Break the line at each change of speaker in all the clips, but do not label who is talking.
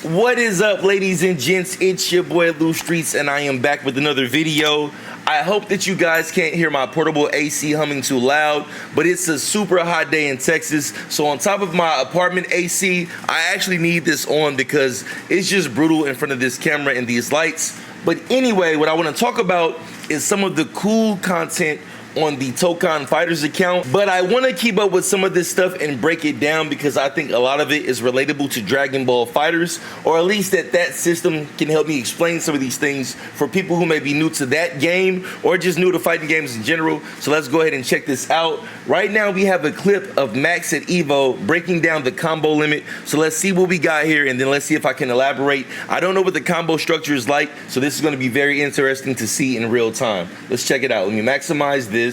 What is up, ladies and gents? It's your boy Lou Streets, and I am back with another video. I hope that you guys can't hear my portable AC humming too loud, but it's a super hot day in Texas. So on top of my apartment AC, I actually need this on because it's just brutal in front of this camera and these lights. But anyway, what I want to talk about is some of the cool content on the Tokon Fighters account, but I want to keep up with some of this stuff and break it down because I think a lot of it is relatable to Dragon Ball Fighters, or at least that system can help me explain some of these things for people who may be new to that game or just new to fighting games in general. So let's go ahead and check this out. Right now we have a clip of Max at EVO breaking down the combo limit. So let's see what we got here and then let's see if I can elaborate. I don't know what the combo structure is like, so this is going to be very interesting to see in real time. Let's check it out. Let me maximize this.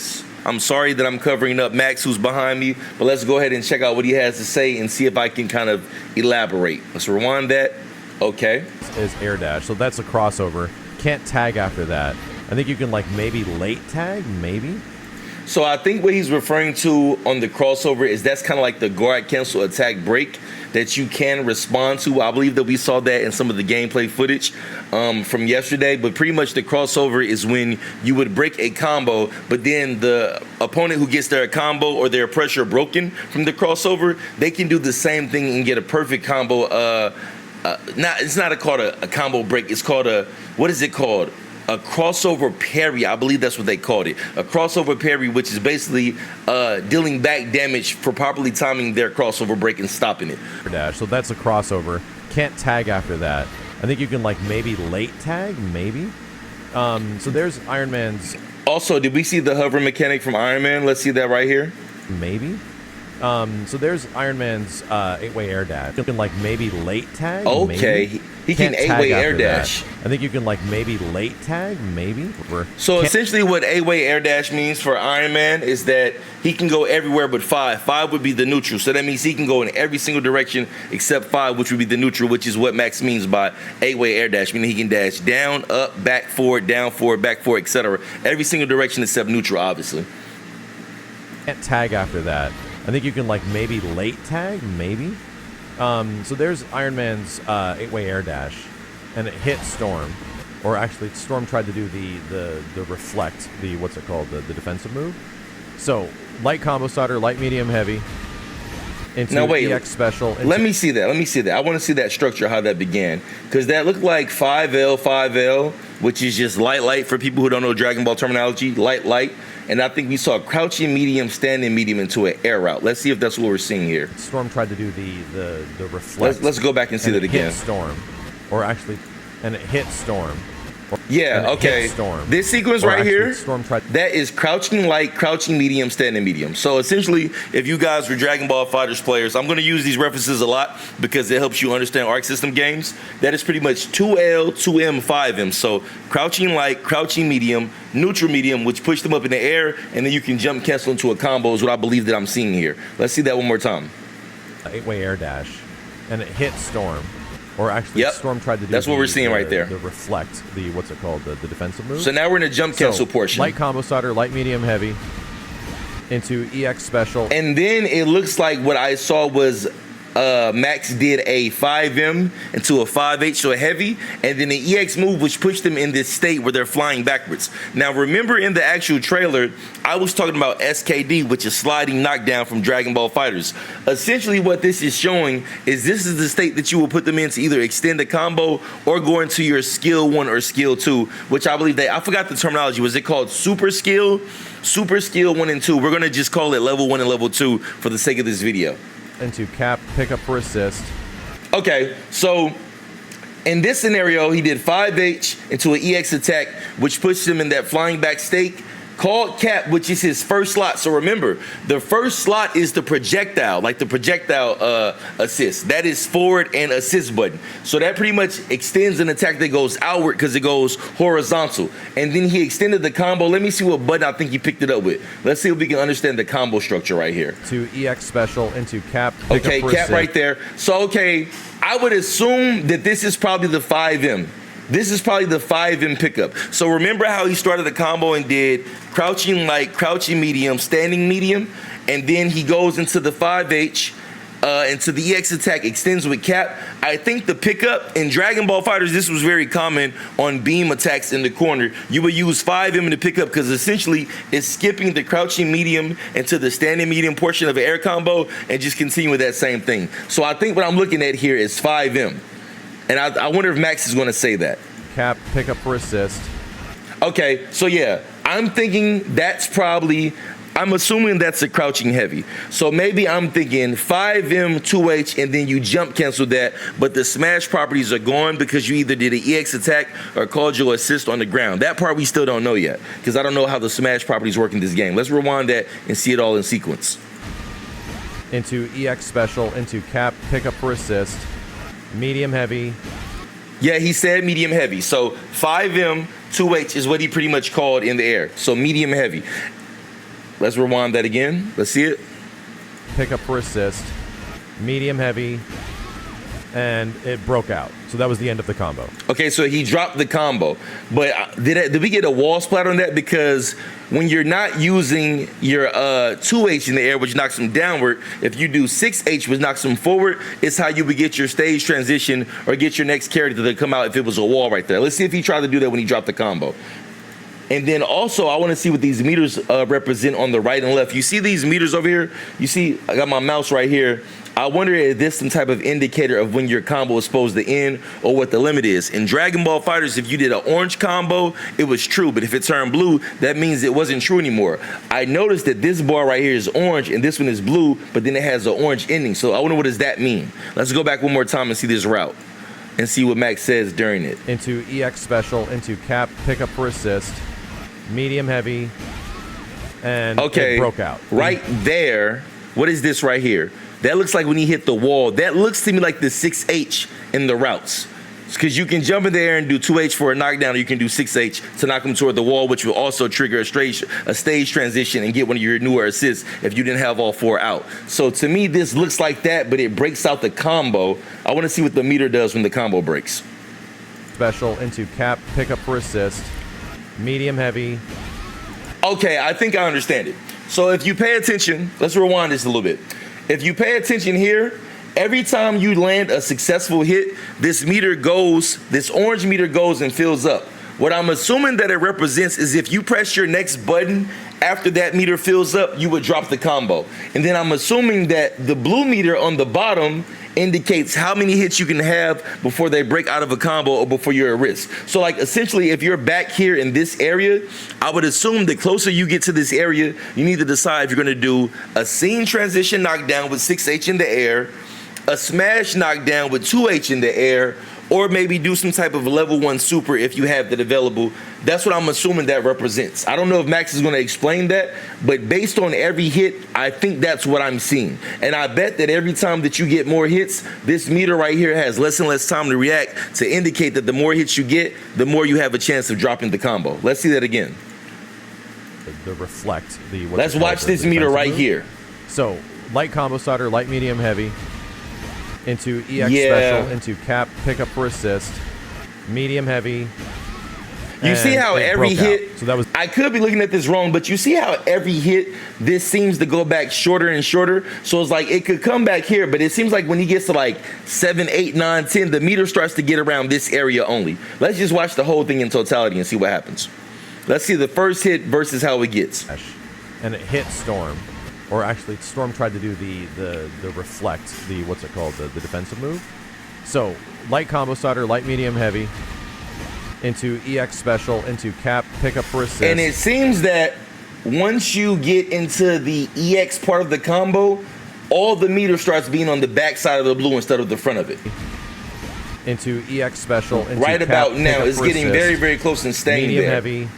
I'm sorry that I'm covering up Max, who's behind me, but let's go ahead and check out what he has to say and see if I can kind of elaborate. Let's rewind that. Okay.
Is air dash, so that's a crossover. Can't tag after that. I think you can like maybe late tag, maybe.
So I think what he's referring to on the crossover is that's kind of like the guard cancel attack break that you can respond to. I believe that we saw that in some of the gameplay footage from yesterday, but pretty much the crossover is when you would break a combo, but then the opponent who gets their combo or their pressure broken from the crossover, they can do the same thing and get a perfect combo. It's not called a combo break. It's called what is it called? A crossover parry, I believe that's what they called it. A crossover parry, which is basically dealing back damage for properly timing their crossover break and stopping it.
Dash, so that's a crossover. Can't tag after that. I think you can like maybe late tag, maybe. So there's Iron Man's.
Also, did we see the hover mechanic from Iron Man? Let's see that right here.
Maybe. So there's Iron Man's 8-way air dash. You can like maybe late tag.
Okay,
maybe.
he can 8-way air dash.
I think you can like maybe late tag, maybe.
So essentially what 8-way air dash means for Iron Man is that he can go everywhere but 5. 5 would be the neutral. So that means he can go in every single direction except 5, which would be the neutral, which is what Max means by 8-way air dash, meaning he can dash down, up, back, forward, back, forward, etc. Every single direction except neutral, obviously.
Can't tag after that. I think you can like maybe late tag, maybe. So there's Iron Man's 8-way air dash, and it hit Storm, or actually Storm tried to do the reflect, what's it called, the defensive move. So light combo starter, light, medium, heavy. Into
now wait,
EX special.
Let me see that. I want to see that structure, how that began, because that looked like 5L, which is just light for people who don't know Dragon Ball terminology. Light. And I think we saw crouching medium, standing medium into an air route. Let's see if that's what we're seeing here.
Storm tried to do the reflect.
Let's go back and see that again.
Hit Storm, or actually, and it hit Storm.
Yeah, okay. This sequence right here, that is crouching light, crouching medium, standing medium. So essentially, if you guys were Dragon Ball Fighters players, I'm going to use these references a lot because it helps you understand Arc System games. That is pretty much 2L, 2M, 5M. So crouching light, crouching medium, neutral medium, which push them up in the air, and then you can jump cancel into a combo is what I believe that I'm seeing here. Let's see that one more time.
8-way air dash, and it hit Storm. Or actually, Storm tried to do
that's what we're seeing right there.
The reflect, what's it called, the defensive move.
So now we're in a jump cancel portion.
Light combo starter, light, medium, heavy, into EX special.
And then it looks like what I saw was Max did a 5M into a 5H, so a heavy, and then the EX move, which pushed them in this state where they're flying backwards. Now, remember in the actual trailer, I was talking about SKD, which is sliding knockdown from Dragon Ball Fighters. Essentially, what this is showing is this is the state that you will put them in to either extend a combo or go into your skill 1 or skill 2, which I believe I forgot the terminology. Was it called super skill? Super skill 1 and 2. We're going to just call it level 1 and level 2 for the sake of this video.
Into cap, pick up for assist.
Okay, so in this scenario, he did 5H into an EX attack, which pushed him in that flying back state, called cap, which is his first slot. So remember, the first slot is the projectile, like the projectile assist. That is forward and assist button. So that pretty much extends an attack that goes outward because it goes horizontal. And then he extended the combo. Let me see what button I think he picked it up with. Let's see if we can understand the combo structure right here.
To EX special, into cap.
Okay, cap right there. So, okay, I would assume that this is probably the 5M. This is probably the 5M pickup. So remember how he started the combo and did crouching light, crouching medium, standing medium, and then he goes into the 5H, into the EX attack extends with cap. I think the pickup in Dragon Ball FighterZ, this was very common on beam attacks in the corner. You would use 5M in the pickup because essentially it's skipping the crouching medium into the standing medium portion of an air combo and just continue with that same thing. So I think what I'm looking at here is 5M. And I wonder if Max is going to say that.
Cap, pickup for assist.
Okay, so yeah, I'm thinking that's probably, I'm assuming that's a crouching heavy. So maybe I'm thinking 5M, 2H, and then you jump cancel that, but the smash properties are gone because you either did an EX attack or called your assist on the ground. That part we still don't know yet because I don't know how the smash properties work in this game. Let's rewind that and see it all in sequence.
Into EX special, into cap, pickup for assist, medium heavy.
Yeah, he said medium heavy. So 5M, 2H is what he pretty much called in the air. So medium heavy. Let's rewind that again. Let's see it.
Pickup for assist, medium heavy, and it broke out. So that was the end of the combo.
Okay, so he dropped the combo. But did we get a wall splat on that? Because when you're not using your 2H in the air, which knocks him downward, if you do 6H, which knocks him forward, it's how you would get your stage transition or get your next character to come out if it was a wall right there. Let's see if he tried to do that when he dropped the combo. And then also, I want to see what these meters represent on the right and left. You see these meters over here? You see, I got my mouse right here. I wonder if this is some type of indicator of when your combo is supposed to end or what the limit is. In Dragon Ball FighterZ, if you did an orange combo, it was true. But if it turned blue, that means it wasn't true anymore. I noticed that this bar right here is orange and this one is blue, but then it has an orange ending. So I wonder, what does that mean? Let's go back one more time and see this route and see what Max says during it.
Into EX special, into cap, pickup for assist, medium heavy, and it broke out.
Right there, what is this right here? That looks like when he hit the wall. That looks to me like the 6H in the routes. Because you can jump in there and do 2H for a knockdown, or you can do 6H to knock him toward the wall, which will also trigger a stage transition and get one of your newer assists if you didn't have all 4 out. So to me, this looks like that, but it breaks out the combo. I want to see what the meter does when the combo breaks.
Special, into cap, pickup for assist, medium heavy.
Okay, I think I understand it. So if you pay attention, let's rewind this a little bit. If you pay attention here, every time you land a successful hit, this meter goes, this orange meter goes and fills up. What I'm assuming that it represents is if you press your next button after that meter fills up, you would drop the combo. And then I'm assuming that the blue meter on the bottom indicates how many hits you can have before they break out of a combo or before you're at risk. So like essentially, if you're back here in this area, I would assume the closer you get to this area, you need to decide if you're gonna do a scene transition knockdown with 6H in the air, a smash knockdown with 2H in the air, or maybe do some type of level 1 super if you have that available. That's what I'm assuming that represents. I don't know if Max is going to explain that, but based on every hit, I think that's what I'm seeing. And I bet that every time that you get more hits, this meter right here has less and less time to react to indicate that the more hits you get, the more you have a chance of dropping the combo. Let's see that again.
The reflect.
Let's watch this meter right here.
So light combo starter, light, medium, heavy. Into EX special, into cap, pickup for assist, medium heavy.
You see how every hit,
so that was,
I could be looking at this wrong, but you see how every hit, this seems to go back shorter and shorter. So it's like it could come back here, but it seems like when he gets to like 7, 8, 9, 10, the meter starts to get around this area only. Let's just watch the whole thing in totality and see what happens. Let's see the first hit versus how it gets.
And it hit Storm. Or actually, Storm tried to do the reflect, what's it called, the defensive move. So, light combo starter, light, medium, heavy. Into EX special, into cap, pickup for assist.
And it seems that once you get into the EX part of the combo, all the meter starts being on the back side of the blue instead of the front of it.
Into EX special, into
right
cap,
about now, it's getting
assist,
very, very close and staying
medium
there.
Heavy.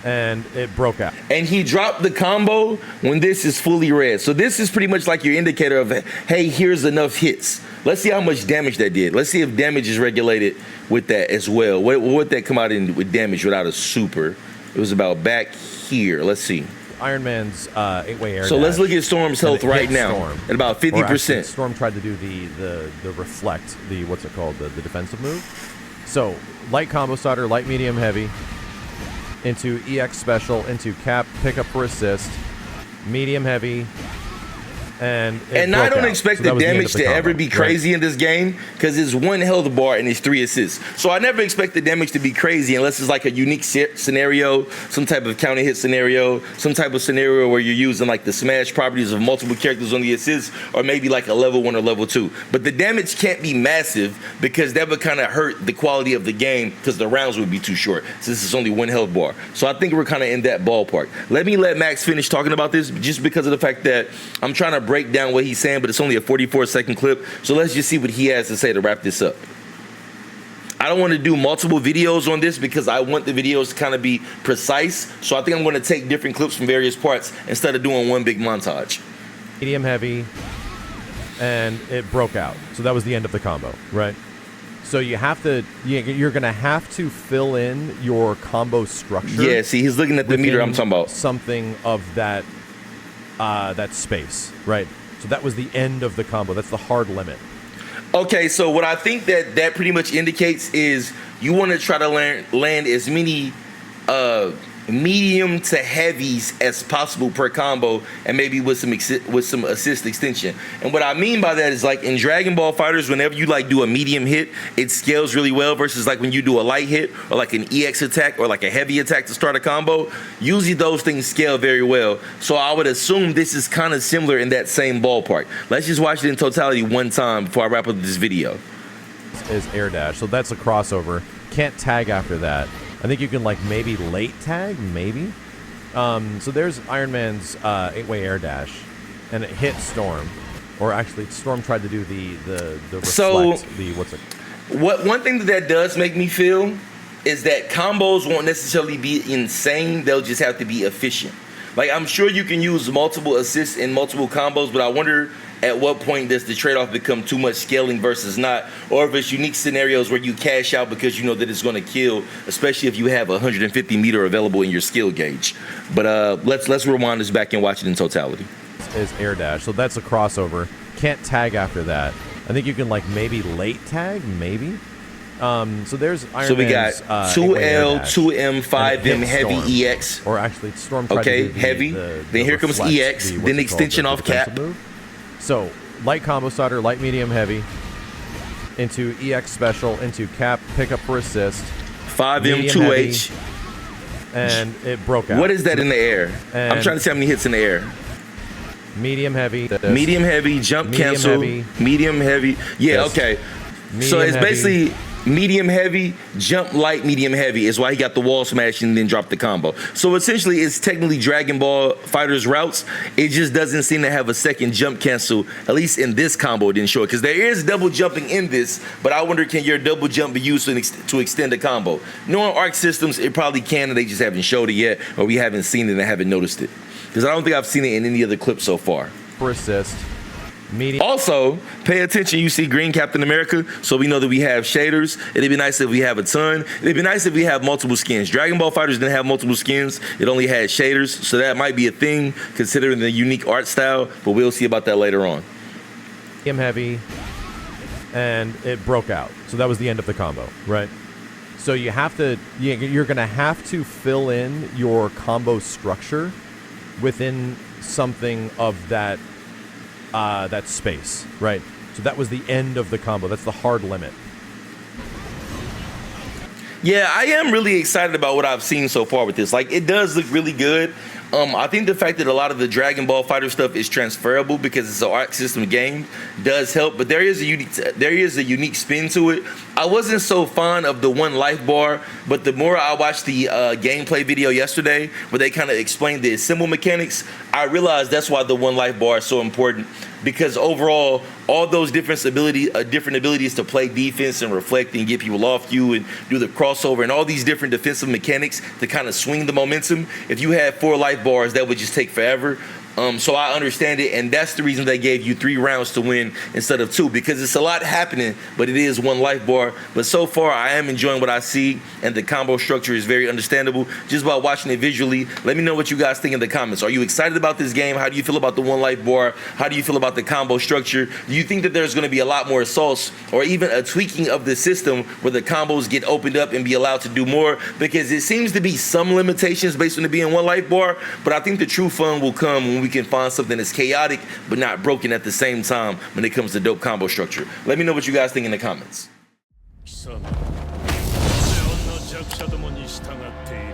And it broke out.
And he dropped the combo when this is fully red. So this is pretty much like your indicator of, hey, here's enough hits. Let's see how much damage that did. Let's see if damage is regulated with that as well. What would that come out in with damage without a super? It was about back here. Let's see.
Iron Man's 8-way air
So
dash,
let's look at Storm's health right now
Storm.
at about 50%.
Storm tried to do the reflect, what's it called, the defensive move. So light combo starter, light, medium, heavy. Into EX special, into cap, pickup for assist, medium heavy, And
I don't expect the damage to ever be crazy in this game because it's 1 health bar and it's 3 assists. So I never expect the damage to be crazy unless it's like a unique scenario, some type of counter hit scenario, some type of scenario where you're using like the smash properties of multiple characters on the assist, or maybe like a level 1 or level 2. But the damage can't be massive because that would kind of hurt the quality of the game because the rounds would be too short since it's only 1 health bar. So I think we're kind of in that ballpark. Let Max finish talking about this just because of the fact that I'm trying to break down what he's saying, but it's only a 44-second clip. So let's just see what he has to say to wrap this up. I don't want to do multiple videos on this because I want the videos to kind of be precise. So I think I'm going to take different clips from various parts instead of doing one big montage.
Medium heavy, and it broke out. So that was the end of the combo, right? So you have to, you're going to have to fill in your combo structure.
Yeah, see, he's looking at the meter I'm talking about.
Something of that that space, right? So that was the end of the combo. That's the hard limit.
Okay, so what I think that pretty much indicates is you want to try to land as many medium to heavies as possible per combo, and maybe with some assist extension. And what I mean by that is, like in Dragon Ball Fighters, whenever you like do a medium hit, it scales really well versus like when you do a light hit or like an EX attack or like a heavy attack to start a combo. Usually those things scale very well. So I would assume this is kind of similar in that same ballpark. Let's just watch it in totality one time before I wrap up this video.
Is air dash, so that's a crossover. Can't tag after that. I think you can like maybe late tag, maybe. So there's Iron Man's 8-way air dash, and it hit Storm, or actually Storm tried to do the reflect.
So one thing that does make me feel is that combos won't necessarily be insane. They'll just have to be efficient. Like I'm sure you can use multiple assists in multiple combos, but I wonder at what point does the trade-off become too much scaling versus not, or if it's unique scenarios where you cash out because you know that it's going to kill, especially if you have 150 meter available in your skill gauge. But let's rewind this back and watch it in totality.
Is air dash, so that's a crossover. Can't tag after that. I think you can like maybe late tag, maybe. So there's Iron
so we got
Man's,
2L, 2M, 5M, heavy
Storm.
EX.
Or actually Storm tried
okay,
to do
heavy. Then here comes
reflect,
EX, then extension off cap.
Move. So light combo starter, light, medium, heavy, into EX special, into cap, pick up for assist.
5M, 2H.
And it broke out.
What is that in the air? I'm trying to see how many hits in the air.
Medium heavy.
Medium heavy, jump medium cancel. Heavy, medium heavy. Yeah, okay. So it's basically medium heavy, jump light, medium heavy is why he got the wall smash and then dropped the combo. So essentially it's technically Dragon Ball Fighters routes. It just doesn't seem to have a second jump cancel, at least in this combo. It didn't show it because there is double jumping in this, but I wonder, can your double jump be used to extend a combo? Knowing Arc systems, it probably can, and they just haven't showed it yet, or we haven't seen it and haven't noticed it. Because I don't think I've seen it in any other clip so far.
For assist.
Also, pay attention, you see green Captain America, so we know that we have shaders. It'd be nice if we have a ton. It'd be nice if we have multiple skins. Dragon Ball Fighters didn't have multiple skins. It only had shaders, so that might be a thing considering the unique art style, but we'll see about that later on.
Medium heavy, and it broke out. So that was the end of the combo, right? So you have to, you're going to have to fill in your combo structure within something of that that space, right? So that was the end of the combo. That's the hard limit.
Yeah, I am really excited about what I've seen so far with this. Like, it does look really good. I think the fact that a lot of the Dragon Ball Fighter stuff is transferable because it's an Arc system game does help, but there is a unique spin to it. I wasn't so fond of the 1 life bar, but the more I watched the gameplay video yesterday where they kind of explained the symbol mechanics, I realized that's why the 1 life bar is so important, because overall all those different abilities to play defense and reflect and get people off you and do the crossover and all these different defensive mechanics to kind of swing the momentum. If you had 4 life bars, that would just take forever. So I understand it, and that's the reason they gave you 3 rounds to win instead of 2, because it's a lot happening, but it is 1 life bar. But so far, I am enjoying what I see, and the combo structure is very understandable. Just by watching it visually, let me know what you guys think in the comments. Are you excited about this game? How do you feel about the 1 life bar? How do you feel about the combo structure? Do you think that there's going to be a lot more assaults, or even a tweaking of the system where the combos get opened up and be allowed to do more? Because it seems to be some limitations based on it being 1 life bar, but I think the true fun will come when we can find something that's chaotic but not broken at the same time when it comes to dope combo structure. Let me know what you guys think in the comments.
貴様、女弱者どもに従っている。